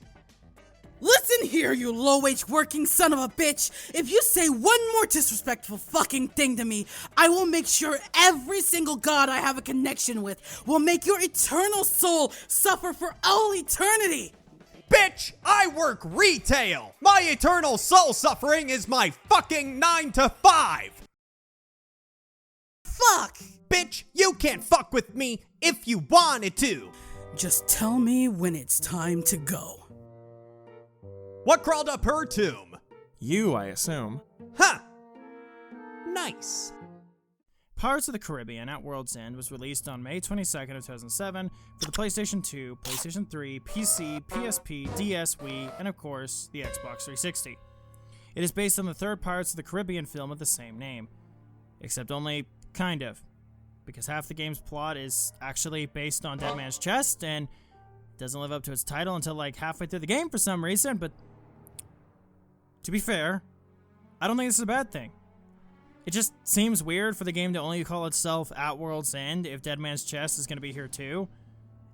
Listen here, you low-wage working son of a bitch. If you say one more disrespectful fucking thing to me, I will make sure every single god I have a connection with will make your eternal soul suffer for all eternity. Bitch, I work retail. My eternal soul suffering is my fucking 9 to 5. Fuck. Bitch, you can't fuck with me if you wanted to. Just tell me when it's time to go. What crawled up her tomb? You, I assume. Huh. Nice. Pirates of the Caribbean at World's End was released on May 22nd of 2007 for the PlayStation 2, PlayStation 3, PC, PSP, DS, Wii, and of course, the Xbox 360. It is based on the third Pirates of the Caribbean film of the same name. Except only kind of. because half the game's plot is actually based on Dead Man's Chest, and doesn't live up to its title until like halfway through the game for some reason, but to be fair, I don't think this is a bad thing. It just seems weird for the game to only call itself At World's End if Dead Man's Chest is going to be here too.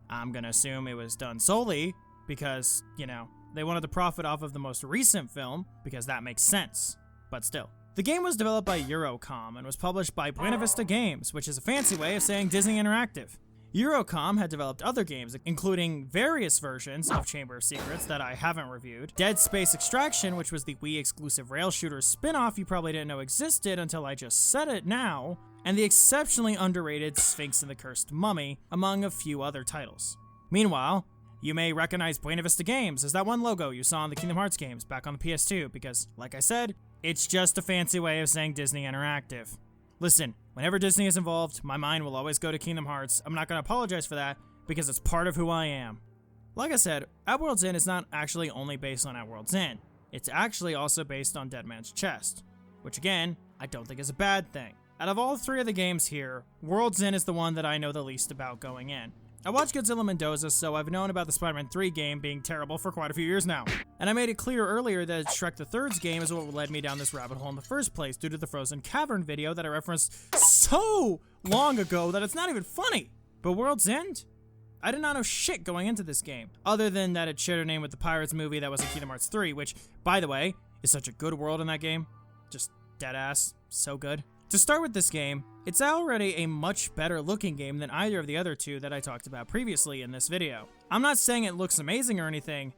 I'm going to assume it was done solely because, you know, they wanted to profit off of the most recent film, because that makes sense, but still. The game was developed by Eurocom and was published by Buena Vista Games, which is a fancy way of saying Disney Interactive. Eurocom had developed other games, including various versions of Chamber of Secrets that I haven't reviewed, Dead Space Extraction, which was the Wii exclusive rail shooter spin-off you probably didn't know existed until I just said it now, and the exceptionally underrated Sphinx and the Cursed Mummy, among a few other titles. Meanwhile, you may recognize Buena Vista Games as that one logo you saw in the Kingdom Hearts games back on the PS2, because, like I said, it's just a fancy way of saying Disney Interactive. Listen, whenever Disney is involved, my mind will always go to Kingdom Hearts. I'm not going to apologize for that, because it's part of who I am. Like I said, At World's End is not actually only based on At World's End. It's actually also based on Dead Man's Chest, which again, I don't think is a bad thing. Out of all three of the games here, World's End is the one that I know the least about going in. I watched Godzilla Mendoza, so I've known about the Spider-Man 3 game being terrible for quite a few years now. And I made it clear earlier that Shrek the Third's game is what led me down this rabbit hole in the first place, due to the Frozen Cavern video that I referenced so long ago that it's not even funny. But World's End? I did not know shit going into this game, other than that it shared a name with the Pirates movie that was in Kingdom Hearts 3, which, by the way, is such a good world in that game. Just dead ass, so good. To start with this game, it's already a much better looking game than either of the other two that I talked about previously in this video. I'm not saying it looks amazing or anything,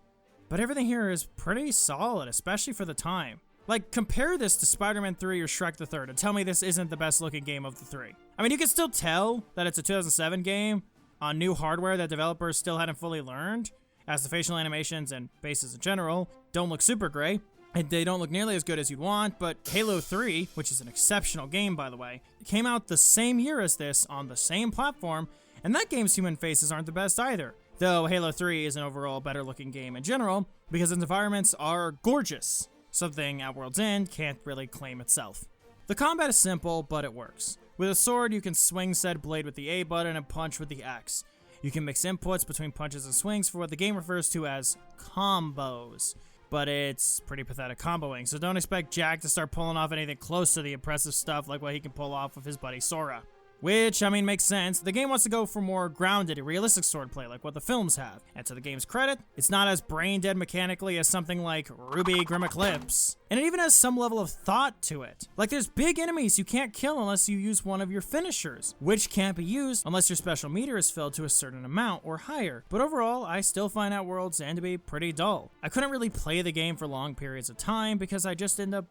but everything here is pretty solid, especially for the time. Like, compare this to Spider-Man 3 or Shrek the Third and tell me this isn't the best looking game of the three. I mean, you can still tell that it's a 2007 game on new hardware that developers still hadn't fully learned, as the facial animations and faces in general don't look super great. And they don't look nearly as good as you'd want, but Halo 3, which is an exceptional game by the way, came out the same year as this on the same platform, and that game's human faces aren't the best either. Though Halo 3 is an overall better looking game in general, because its environments are gorgeous, something At World's End can't really claim itself. The combat is simple, but it works. With a sword, you can swing said blade with the A button and punch with the X. You can mix inputs between punches and swings for what the game refers to as combos. But it's pretty pathetic comboing, so don't expect Jack to start pulling off anything close to the impressive stuff like what he can pull off with his buddy Sora. Which, I mean, makes sense. The game wants to go for more grounded and realistic swordplay like what the films have. And to the game's credit, it's not as brain-dead mechanically as something like Ruby Grim Eclipse. And it even has some level of thought to it. Like, there's big enemies you can't kill unless you use one of your finishers, which can't be used unless your special meter is filled to a certain amount or higher. But overall, I still find At World's End to be pretty dull. I couldn't really play the game for long periods of time because I just end up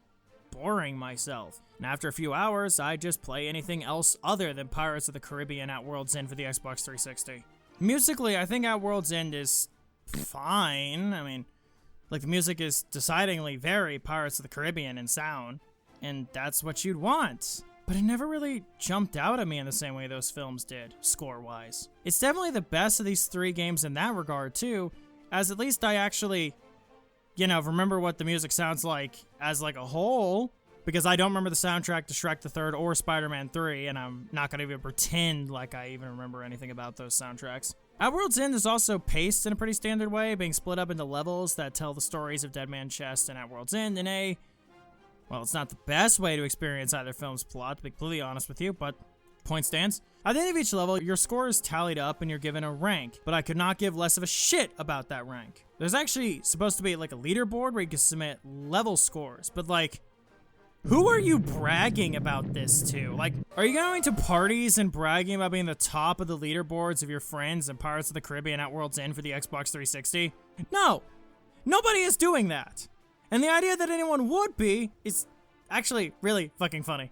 boring myself. And after a few hours, I just play anything else other than Pirates of the Caribbean At World's End for the Xbox 360. Musically, I think At World's End is fine. I mean, like, the music is decidedly very Pirates of the Caribbean in sound, and that's what you'd want. But it never really jumped out at me in the same way those films did, score-wise. It's definitely the best of these three games in that regard, too, as at least I actually, you know, remember what the music sounds like as like a whole, because I don't remember the soundtrack to Shrek the Third or Spider-Man 3, and I'm not going to even pretend like I even remember anything about those soundtracks. At World's End is also paced in a pretty standard way, being split up into levels that tell the stories of Dead Man's Chest and At World's End in a, well, it's not the best way to experience either film's plot, to be completely honest with you, but point stands. At the end of each level, your score is tallied up and you're given a rank, but I could not give less of a shit about that rank. There's actually supposed to be like a leaderboard where you can submit level scores, but like, who are you bragging about this to? Like, are you going to parties and bragging about being the top of the leaderboards of your friends in Pirates of the Caribbean At World's End for the Xbox 360? No! Nobody is doing that! And the idea that anyone would be is actually really fucking funny.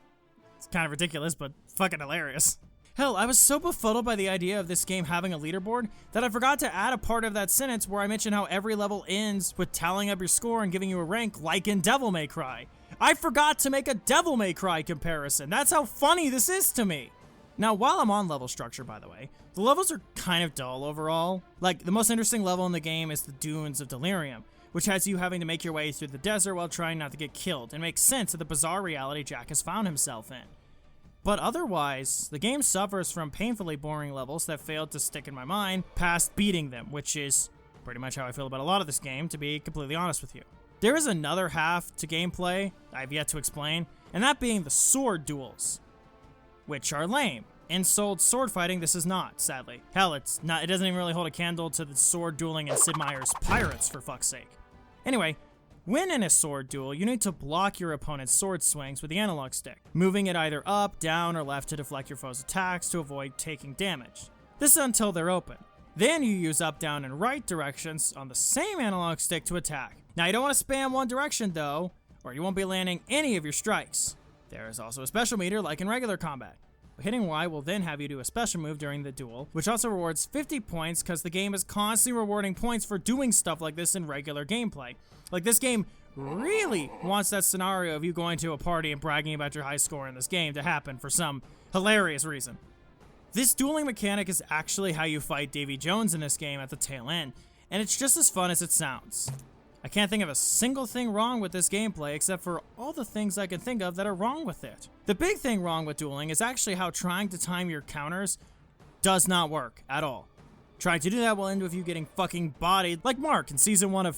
It's kind of ridiculous, but fucking hilarious. Hell, I was so befuddled by the idea of this game having a leaderboard that I forgot to add a part of that sentence where I mentioned how every level ends with tallying up your score and giving you a rank like in Devil May Cry. I forgot to make a Devil May Cry comparison. That's how funny this is to me. Now, while I'm on level structure, by the way, the levels are kind of dull overall. Like, the most interesting level in the game is the Dunes of Delirium, which has you having to make your way through the desert while trying not to get killed, and makes sense of the bizarre reality Jack has found himself in. But otherwise, the game suffers from painfully boring levels that failed to stick in my mind past beating them, which is pretty much how I feel about a lot of this game, to be completely honest with you. There is another half to gameplay I've yet to explain, and that being the sword duels, which are lame. In Soul's sword fighting, this is not, sadly. Hell, it doesn't even really hold a candle to the sword dueling in Sid Meier's Pirates, for fuck's sake. Anyway, when in a sword duel, you need to block your opponent's sword swings with the analog stick, moving it either up, down, or left to deflect your foe's attacks to avoid taking damage. This is until they're open. Then you use up, down, and right directions on the same analog stick to attack. Now, you don't want to spam one direction, though, or you won't be landing any of your strikes. There is also a special meter like in regular combat. Hitting Y will then have you do a special move during the duel, which also rewards 50 points because the game is constantly rewarding points for doing stuff like this in regular gameplay. Like, this game really wants that scenario of you going to a party and bragging about your high score in this game to happen for some hilarious reason. This dueling mechanic is actually how you fight Davy Jones in this game at the tail end, and it's just as fun as it sounds. I can't think of a single thing wrong with this gameplay except for all the things I can think of that are wrong with it. The big thing wrong with dueling is actually how trying to time your counters does not work at all. Trying to do that will end with you getting fucking bodied like Mark in season 1 of...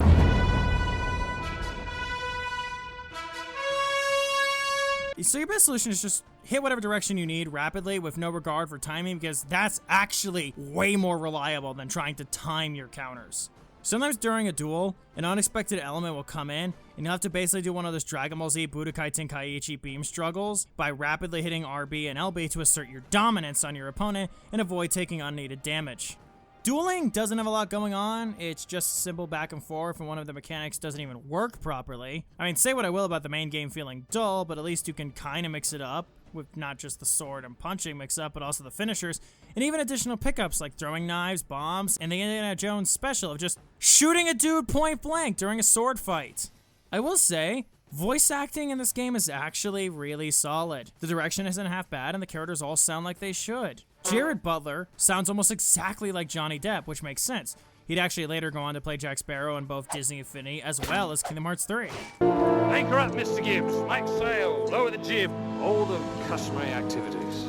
So your best solution is just hit whatever direction you need rapidly with no regard for timing, because that's actually way more reliable than trying to time your counters. Sometimes during a duel, an unexpected element will come in, and you'll have to basically do one of those Dragon Ball Z Budokai Tenkaichi beam struggles by rapidly hitting RB and LB to assert your dominance on your opponent and avoid taking unneeded damage. Dueling doesn't have a lot going on, it's just simple back and forth, and one of the mechanics doesn't even work properly. I mean, say what I will about the main game feeling dull, but at least you can kinda mix it up with not just the sword and punching mix up, but also the finishers, and even additional pickups like throwing knives, bombs, and the Indiana Jones special of just shooting a dude point blank during a sword fight. I will say, voice acting in this game is actually really solid. The direction isn't half bad, and the characters all sound like they should. Jared Butler sounds almost exactly like Johnny Depp, which makes sense. He'd actually later go on to play Jack Sparrow in both Disney Infinity as well as Kingdom Hearts 3. Anchor up, Mr. Gibbs. Make sail. Lower the jib. All the customary activities.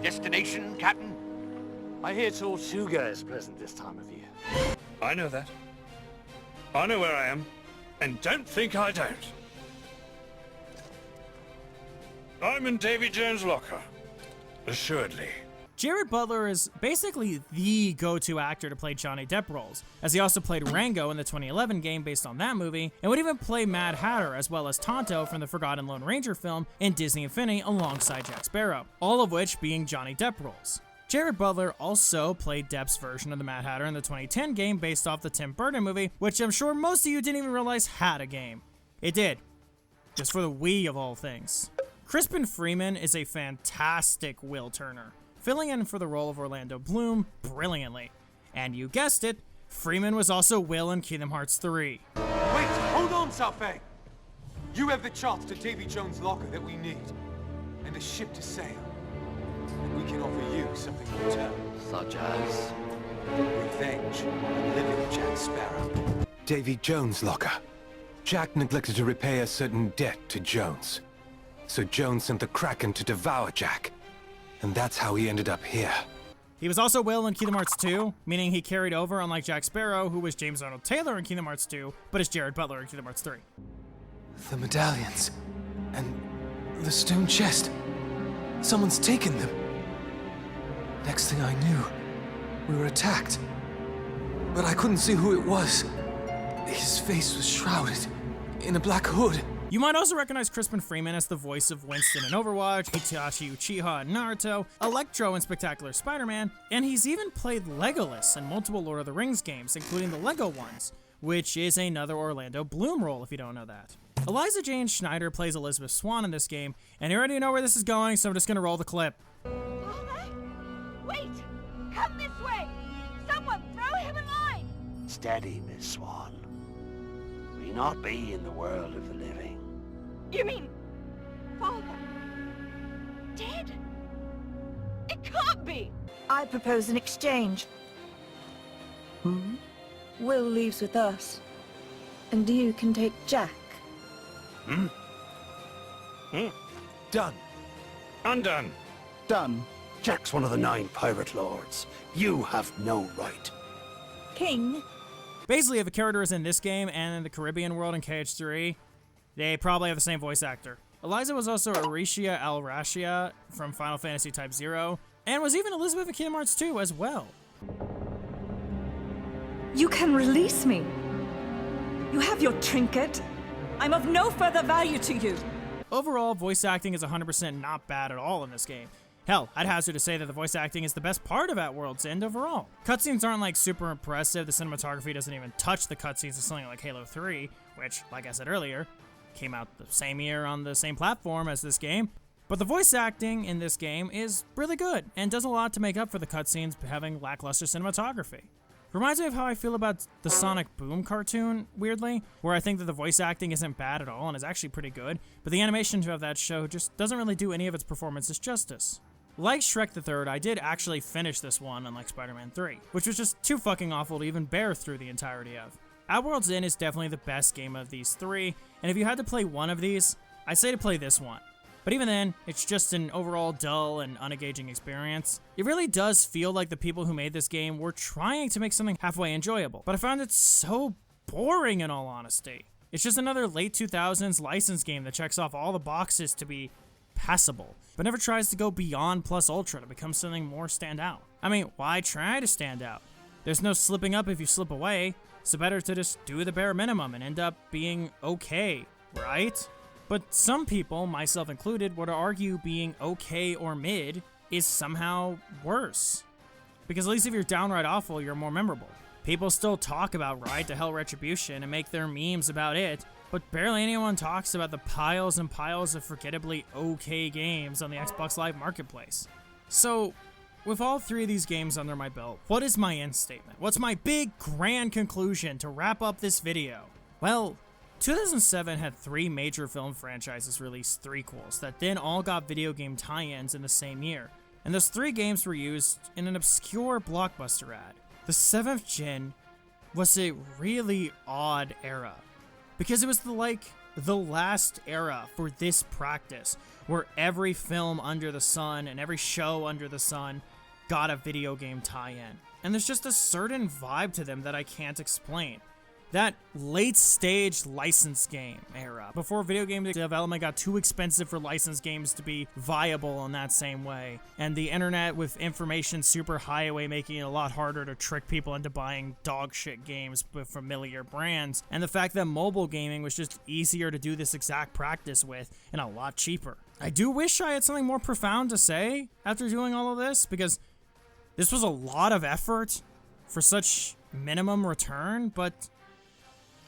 Destination, Captain? I hear Tortuga is present this time of year. I know that. I know where I am. And don't think I don't. I'm in Davy Jones' locker. Assuredly. Jared Butler is basically the go-to actor to play Johnny Depp roles, as he also played Ringo in the 2011 game based on that movie, and would even play Mad Hatter as well as Tonto from the Forgotten Lone Ranger film in Disney Infinity alongside Jack Sparrow, all of which being Johnny Depp roles. Jared Butler also played Depp's version of the Mad Hatter in the 2010 game based off the Tim Burton movie, which I'm sure most of you didn't even realize had a game. It did. Just for the Wii of all things. Crispin Freeman is a fantastic Will Turner, filling in for the role of Orlando Bloom brilliantly. And you guessed it, Freeman was also Will in Kingdom Hearts 3. Wait, hold on, Southbank! You have the chops to Davy Jones' locker that we need, and a ship to sail. And we can offer you something in return. Such as? Revenge on living Jack Sparrow. Davy Jones' locker. Jack neglected to repay a certain debt to Jones. So Jones sent the Kraken to devour Jack. And that's how he ended up here. He was also Will in Kingdom Hearts 2, meaning he carried over unlike Jack Sparrow, who was James Arnold Taylor in Kingdom Hearts 2, but is Jared Butler in Kingdom Hearts 3. The medallions. And the stone chest. Someone's taken them. Next thing I knew, we were attacked. But I couldn't see who it was. His face was shrouded in a black hood. You might also recognize Crispin Freeman as the voice of Winston in Overwatch, Itachi Uchiha in Naruto, Electro in Spectacular Spider-Man, and he's even played Legolas in multiple Lord of the Rings games, including the Lego ones, which is another Orlando Bloom role if you don't know that. Eliza Jane Schneider plays Elizabeth Swann in this game, and you already know where this is going, so I'm just gonna roll the clip. Wait! Come this way! Someone throw him a line! Steady, Miss Swan. We not be in the world of the living. You mean... Father... dead? It can't be! I propose an exchange. Will leaves with us. And you can take Jack. Done. Undone. Done. Jack's one of the 9 pirate lords. You have no right. King? Basically, if a character is in this game and in the Caribbean world in KH3, they probably have the same voice actor. Eliza was also Aricia Al-Rashia from Final Fantasy Type 0, and was even Elizabeth in Kingdom Hearts 2 as well. You can release me. You have your trinket. I'm of no further value to you. Overall, voice acting is 100% not bad at all in this game. Hell, I'd hazard to say that the voice acting is the best part of At World's End overall. Cutscenes aren't like super impressive, the cinematography doesn't even touch the cutscenes of something like Halo 3, which, like I said earlier, came out the same year on the same platform as this game. But the voice acting in this game is really good, and does a lot to make up for the cutscenes having lackluster cinematography. Reminds me of how I feel about the Sonic Boom cartoon, weirdly, where I think that the voice acting isn't bad at all and is actually pretty good, but the animation of that show just doesn't really do any of its performances justice. Like Shrek the Third, I did actually finish this one, unlike Spider-Man 3, which was just too fucking awful to even bear through the entirety of. At World's End is definitely the best game of these three, and if you had to play one of these, I'd say to play this one. But even then, it's just an overall dull and unengaging experience. It really does feel like the people who made this game were trying to make something halfway enjoyable, but I found it so boring in all honesty. It's just another late 2000s license game that checks off all the boxes to be passable, but never tries to go beyond plus ultra to become something more stand out. I mean, why try to stand out? There's no slipping up if you slip away, so better to just do the bare minimum and end up being okay, right? But some people, myself included, would argue being okay or mid is somehow worse. Because at least if you're downright awful, you're more memorable. People still talk about Ride to Hell Retribution and make their memes about it, but barely anyone talks about the piles and piles of forgettably okay games on the Xbox Live Marketplace. So, with all three of these games under my belt, what is my end statement? What's my big, grand conclusion to wrap up this video? Well, 2007 had 3 major film franchises release threequels that then all got video game tie-ins in the same year, and those 3 games were used in an obscure Blockbuster ad. The 7th gen was a really odd era, because it was the last era for this practice, where every film under the sun and every show under the sun got a video game tie-in. And there's just a certain vibe to them that I can't explain. That late stage license game era, before video game development got too expensive for licensed games to be viable in that same way, and the internet with information superhighway making it a lot harder to trick people into buying dog shit games with familiar brands, and the fact that mobile gaming was just easier to do this exact practice with and a lot cheaper. I do wish I had something more profound to say after doing all of this, because this was a lot of effort for such minimum return, but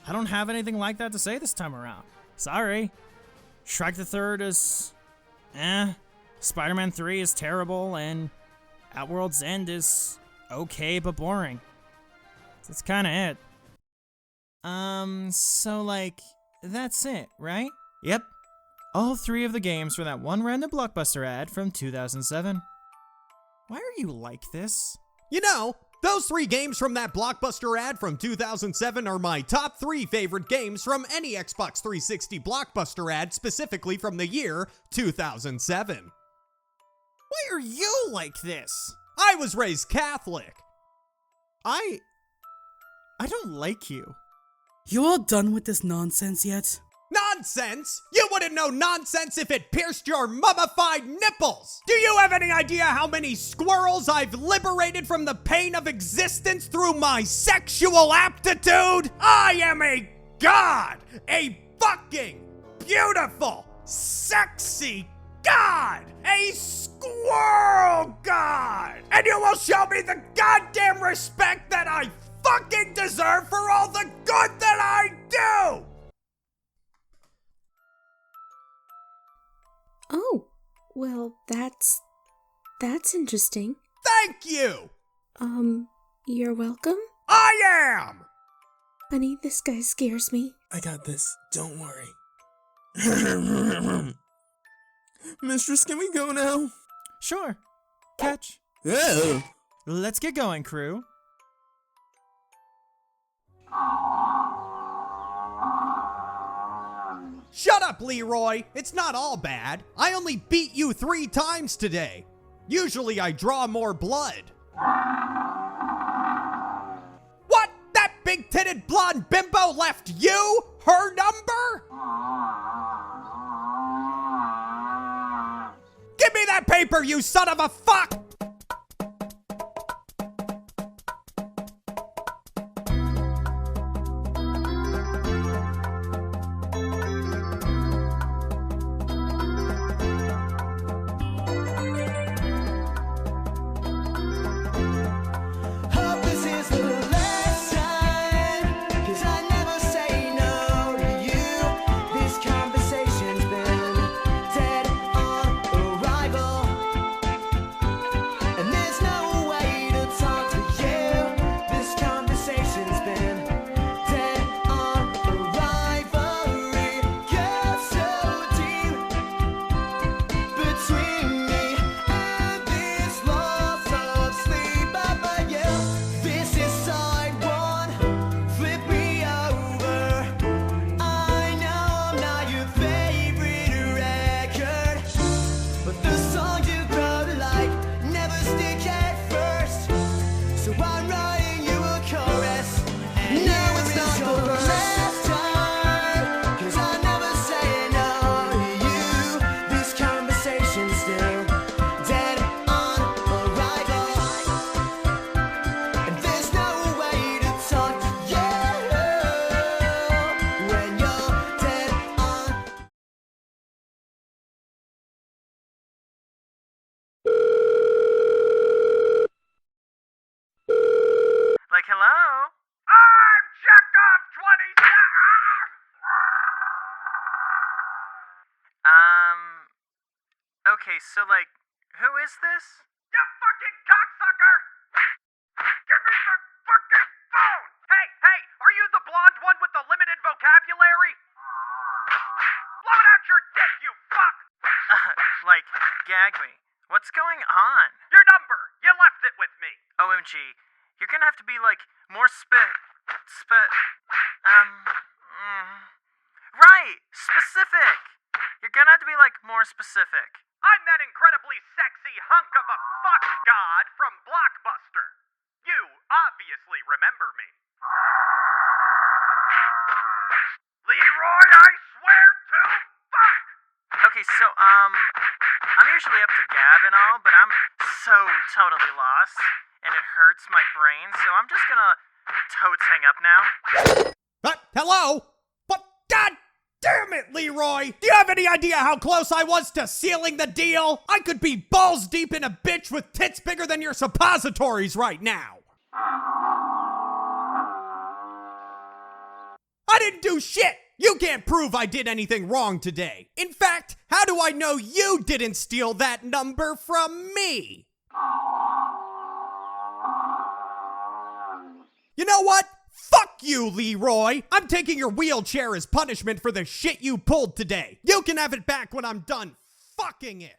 I don't have anything like that to say this time around. Sorry. Shrek the Third is Spider-Man 3 is terrible, and At World's End is okay but boring. That's kinda it. So like, that's it, right? Yep. All 3 of the games for that one random Blockbuster ad from 2007. Why are you like this? You know, those 3 games from that Blockbuster ad from 2007 are my top 3 favorite games from any Xbox 360 Blockbuster ad, specifically from the year 2007. Why are you like this? I was raised Catholic. I don't like you. You all done with this nonsense yet? Nonsense? You wouldn't know nonsense if it pierced your mummified nipples! Do you have any idea how many squirrels I've liberated from the pain of existence through my sexual aptitude? I am a god! A fucking beautiful, sexy god! A squirrel god! And you will show me the goddamn respect that I fucking deserve for all the good that I do! Oh, well, that's interesting. Thank you! You're welcome? I am! Honey, this guy scares me. I got this. Don't worry. Mistress, can we go now? Sure. Catch. Oh. Let's get going, crew. Shut up, Leroy! It's not all bad. I only beat you 3 times today. Usually I draw more blood. What? That big-titted blonde bimbo left you her number? Give me that paper, you son of a fuck! Like, hello? I'm Chekhov27! Okay, so, like, who is this? You fucking cocksucker! Give me the fucking phone! Hey, are you the blonde one with the limited vocabulary? Blow it out your dick, you fuck! Like, gag me. What's going on? Your number! You left it with me! OMG. You're gonna have to be, like, more right! Specific! You're gonna have to be, like, more specific. I'm that incredibly sexy hunk of a fuck god from Blockbuster. You obviously remember me. Leroy, I swear to fuck! Okay, so, I'm usually up to gab and all, but I'm so totally lost, and it hurts my brain, so I'm just gonna totes hang up now. Hello? What? God damn it, Leroy! Do you have any idea how close I was to sealing the deal? I could be balls deep in a bitch with tits bigger than your suppositories right now. I didn't do shit! You can't prove I did anything wrong today. In fact, how do I know you didn't steal that number from me? You know what? Fuck you, Leroy! I'm taking your wheelchair as punishment for the shit you pulled today. You can have it back when I'm done fucking it.